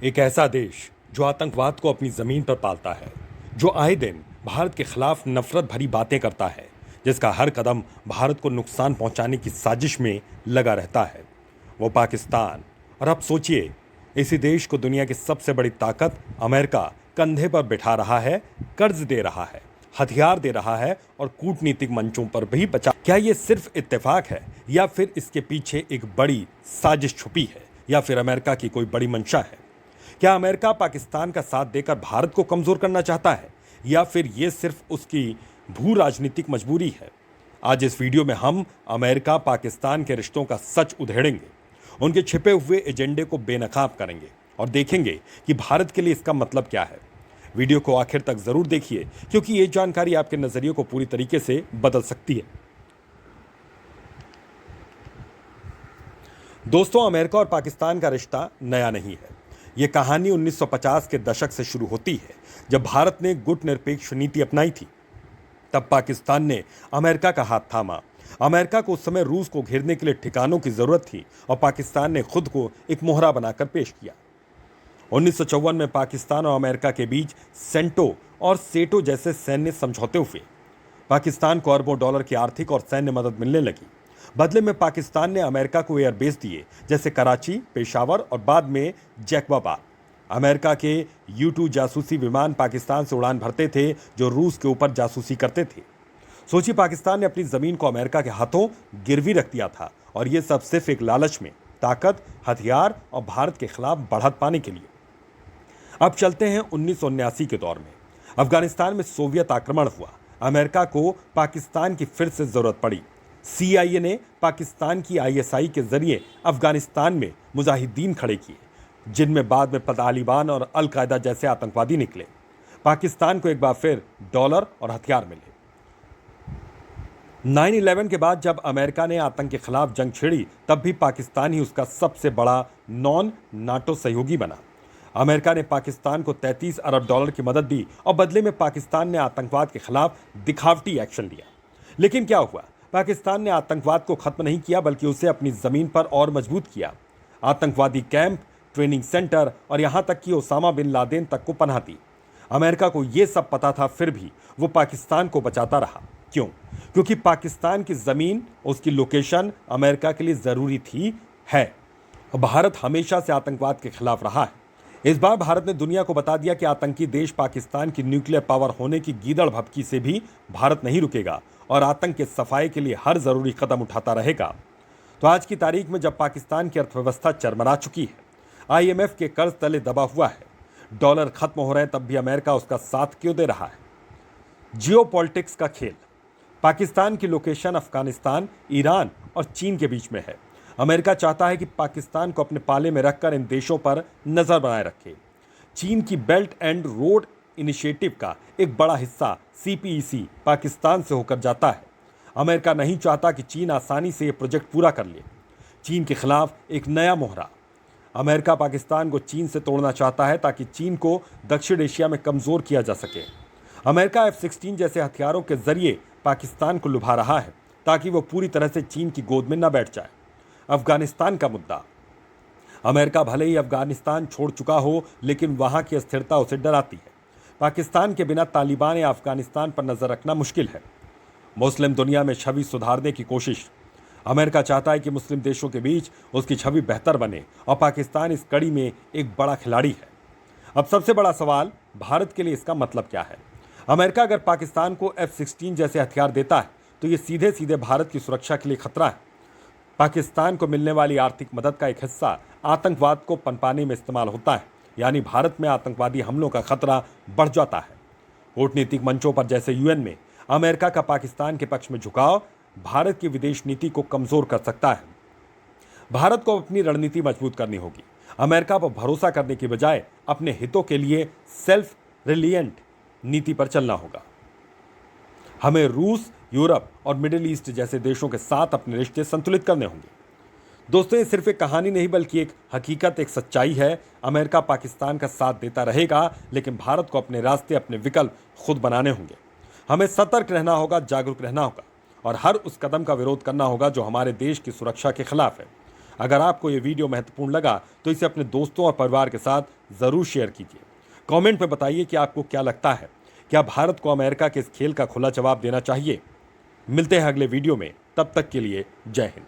एक ऐसा देश जो आतंकवाद को अपनी जमीन पर पालता है, जो आए दिन भारत के खिलाफ नफरत भरी बातें करता है, जिसका हर कदम भारत को नुकसान पहुंचाने की साजिश में लगा रहता है, वो पाकिस्तान। और अब सोचिए, इसी देश को दुनिया की सबसे बड़ी ताकत अमेरिका कंधे पर बिठा रहा है, कर्ज दे रहा है, हथियार दे रहा है और कूटनीतिक मंचों पर भी बचा। क्या ये सिर्फ इत्तेफाक है या फिर इसके पीछे एक बड़ी साजिश छुपी है, या फिर अमेरिका की कोई बड़ी मंशा है? क्या अमेरिका पाकिस्तान का साथ देकर भारत को कमजोर करना चाहता है, या फिर यह सिर्फ उसकी भू राजनीतिक मजबूरी है? आज इस वीडियो में हम अमेरिका पाकिस्तान के रिश्तों का सच उधेड़ेंगे, उनके छिपे हुए एजेंडे को बेनकाब करेंगे और देखेंगे कि भारत के लिए इसका मतलब क्या है। वीडियो को आखिर तक जरूर देखिए, क्योंकि यह जानकारी आपके नजरिए को पूरी तरीके से बदल सकती है। दोस्तों, अमेरिका और पाकिस्तान का रिश्ता नया नहीं है। यह कहानी 1950 के दशक से शुरू होती है, जब भारत ने गुटनिरपेक्ष नीति अपनाई थी। तब पाकिस्तान ने अमेरिका का हाथ थामा। अमेरिका को उस समय रूस को घेरने के लिए ठिकानों की जरूरत थी और पाकिस्तान ने खुद को एक मोहरा बनाकर पेश किया। 1954 में पाकिस्तान और अमेरिका के बीच सेंटो और सेटो जैसे सैन्य समझौते हुए। पाकिस्तान को अरबों डॉलर की आर्थिक और सैन्य मदद मिलने लगी। बदले में पाकिस्तान ने अमेरिका को एयरबेस दिए, जैसे कराची, पेशावर और बाद में जैकबाबाद। अमेरिका के U-2 जासूसी विमान पाकिस्तान से उड़ान भरते थे, जो रूस के ऊपर जासूसी करते थे। सोचिए, पाकिस्तान ने अपनी जमीन को अमेरिका के हाथों गिरवी रख दिया था, और यह सब सिर्फ एक लालच में, ताकत, हथियार और भारत के खिलाफ बढ़त पाने के लिए। अब चलते हैं 1979 के दौर में। अफगानिस्तान में सोवियत आक्रमण हुआ। अमेरिका को पाकिस्तान की फिर से जरूरत पड़ी। CIA ने पाकिस्तान की ISI के जरिए अफगानिस्तान में मुजाहिदीन खड़े किए, जिनमें बाद में तालिबान और अल कायदा जैसे आतंकवादी निकले। पाकिस्तान को एक बार फिर डॉलर और हथियार मिले। 9/11 के बाद जब अमेरिका ने आतंक के खिलाफ जंग छेड़ी, तब भी पाकिस्तान ही उसका सबसे बड़ा नॉन नाटो सहयोगी बना। अमेरिका ने पाकिस्तान को 33 अरब डॉलर की मदद दी और बदले में पाकिस्तान ने आतंकवाद के खिलाफ दिखावटी एक्शन लिया। लेकिन क्या हुआ? पाकिस्तान ने आतंकवाद को खत्म नहीं किया, बल्कि उसे अपनी जमीन पर और मजबूत किया। आतंकवादी कैंप, ट्रेनिंग सेंटर और यहां तक कि ओसामा बिन लादेन तक को पनाह दी। अमेरिका को यह सब पता था, फिर भी वो पाकिस्तान को बचाता रहा। क्यों? क्योंकि पाकिस्तान की जमीन, उसकी लोकेशन अमेरिका के लिए जरूरी थी, है। भारत हमेशा से आतंकवाद के खिलाफ रहा है। इस बार भारत ने दुनिया को बता दिया कि आतंकी देश पाकिस्तान की न्यूक्लियर पावर होने की गीदड़ भभकी से भी भारत नहीं रुकेगा और आतंक के सफाई के लिए हर जरूरी कदम उठाता रहेगा। तो आज की तारीख में जब पाकिस्तान की अर्थव्यवस्था चरमरा चुकी है, IMF के कर्ज तले दबा हुआ है, डॉलर खत्म हो रहे हैं, तब भी अमेरिका उसका साथ क्यों दे रहा है? जियोपॉलिटिक्स का खेल। पाकिस्तान की लोकेशन अफगानिस्तान, ईरान और चीन के बीच में है। अमेरिका चाहता है कि पाकिस्तान को अपने पाले में रखकर इन देशों पर नजर बनाए रखे। चीन की बेल्ट एंड रोड इनिशिएटिव का एक बड़ा हिस्सा CPEC पाकिस्तान से होकर जाता है। अमेरिका नहीं चाहता कि चीन आसानी से यह प्रोजेक्ट पूरा कर ले। चीन के खिलाफ एक नया मोहरा। अमेरिका पाकिस्तान को चीन से तोड़ना चाहता है, ताकि चीन को दक्षिण एशिया में कमजोर किया जा सके। अमेरिका F-16 जैसे हथियारों के जरिए पाकिस्तान को लुभा रहा है, ताकि वो पूरी तरह से चीन की गोद में न बैठ जाए। अफगानिस्तान का मुद्दा। अमेरिका भले ही अफगानिस्तान छोड़ चुका हो, लेकिन वहां की अस्थिरता उसे डराती है। पाकिस्तान के बिना तालिबान या अफगानिस्तान पर नजर रखना मुश्किल है। मुस्लिम दुनिया में छवि सुधारने की कोशिश। अमेरिका चाहता है कि मुस्लिम देशों के बीच उसकी छवि बेहतर बने, और पाकिस्तान इस कड़ी में एक बड़ा खिलाड़ी है। अब सबसे बड़ा सवाल, भारत के लिए इसका मतलब क्या है? अमेरिका अगर पाकिस्तान को F-16 जैसे हथियार देता है, तो ये सीधे सीधे भारत की सुरक्षा के लिए खतरा है। पाकिस्तान को मिलने वाली आर्थिक मदद का एक हिस्सा आतंकवाद को पनपाने में इस्तेमाल होता है, यानी भारत में आतंकवादी हमलों का खतरा बढ़ जाता है। कूटनीतिक मंचों पर जैसे UN में अमेरिका का पाकिस्तान के पक्ष में झुकाव भारत की विदेश नीति को कमजोर कर सकता है। भारत को अपनी रणनीति मजबूत करनी होगी। अमेरिका पर भरोसा करने की बजाय अपने हितों के लिए सेल्फ रिलिएंट नीति पर चलना होगा। हमें रूस, यूरोप और मिडिल ईस्ट जैसे देशों के साथ अपने रिश्ते संतुलित करने होंगे। दोस्तों, ये सिर्फ एक कहानी नहीं, बल्कि एक हकीकत, एक सच्चाई है। अमेरिका पाकिस्तान का साथ देता रहेगा, लेकिन भारत को अपने रास्ते, अपने विकल्प खुद बनाने होंगे। हमें सतर्क रहना होगा, जागरूक रहना होगा और हर उस कदम का विरोध करना होगा जो हमारे देश की सुरक्षा के खिलाफ है। अगर आपको ये वीडियो महत्वपूर्ण लगा तो इसे अपने दोस्तों और परिवार के साथ जरूर शेयर कीजिए। कमेंट में बताइए कि आपको क्या लगता है, क्या भारत को अमेरिका के इस खेल का खुला जवाब देना चाहिए। मिलते हैं अगले वीडियो में, तब तक के लिए जय हिंद।